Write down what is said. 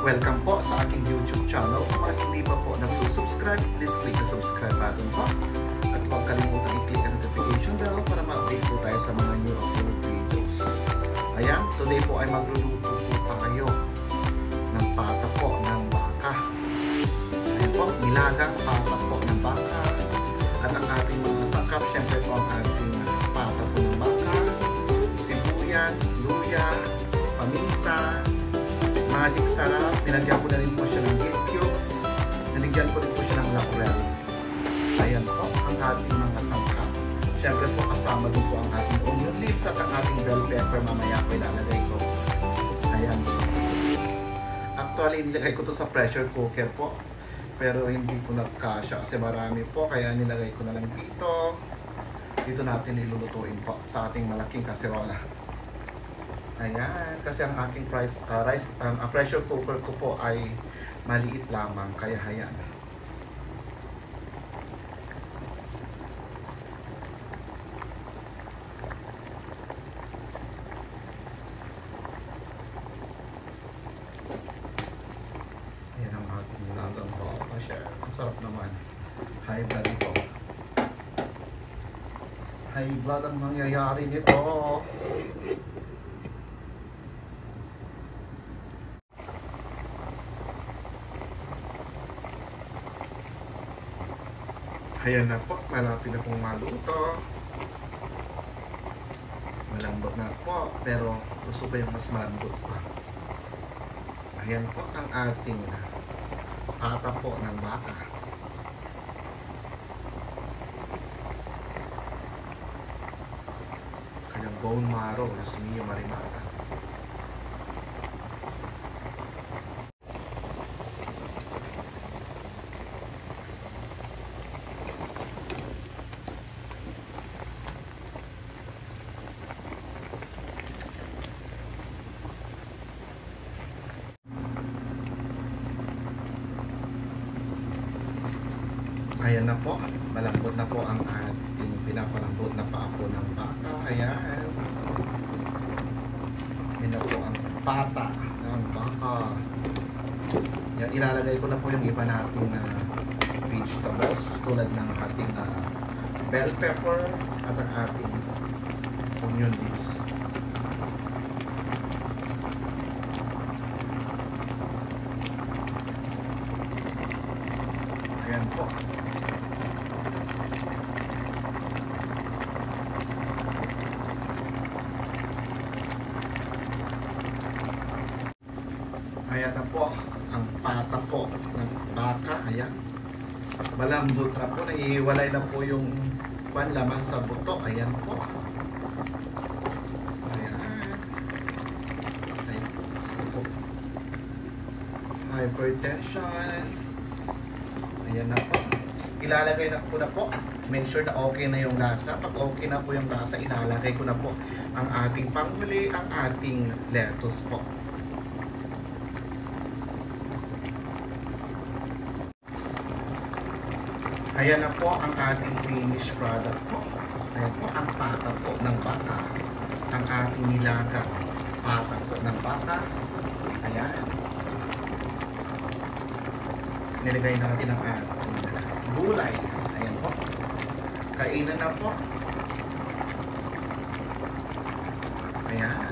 Welcome po sa aking YouTube channel. Sa mga hindi pa po nagsusubscribe, please click the subscribe button po. At huwag kalimutan i-click ang notification bell para ma-update po tayo sa mga new upload videos. Ayan, today po ay magluluto po tayo ng pata po ng baka. Ayan po, nilagang pata po ng baka. At ang ating mga sangkap, syempre po ang ating pata po ng baka, sibuyas, luya, paminta, magic sarap. Nilagyan ko na rin po siya ng beef cubes. Nilagyan ko rin po siya ng laurel. Ayan po ang ating mga sangkap. Syempre po kasama din po ang ating onion leaves at ang ating bell pepper. Mamaya ko ilalagay ko. Ayan po. Actually, nilagay ko to sa pressure cooker po. Pero hindi ko nagkasya kasi marami po. Kaya nilagay ko na lang dito. Dito natin nilulutuin po sa ating malaking kaserola. Ayan, kasi ang aking pressure cooker ko po ay maliit lamang, kaya ayan. Ayan ang ating nilagang po. Ang sarap naman. High blood ito. High blood ang mangyayari nito. Ayan na po, malapit na pong maluto. Malambot na po, pero gusto ko yung mas malambot pa. Ayan po ang ating pata po ng baka. Kanyang bone marrow, Diyos mio marimata. Ayan na po, malambot na po ang ating pinapalambot na paa po ng baka. Ayan. Ayan na po ang pata ng baka. Yan, ilalagay ko na po yung iba nating vegetables tulad ng ating bell pepper at ang ating onion leaves. Ayan po. Ayan na po ang pata po ng baka. Ayan. Malambot na po. Naiiwalay na po yung panlaman sa buto. Ayan po. Ayan. Ayan po. Hypertension. Ayan na po. Ilalagay na po. Make sure na okay na yung lasa. Pag okay na po yung lasa, ilalagay ko na po ang ating panghuli, ang ating lettuce po. Ayan na po ang ating finished product po. Ayan po ang pata po ng baka. Ang ating nilagang pata po ng baka. Ayan. Nilagay natin ang ating gulay. Ayan po. Kainan na po. Ayan.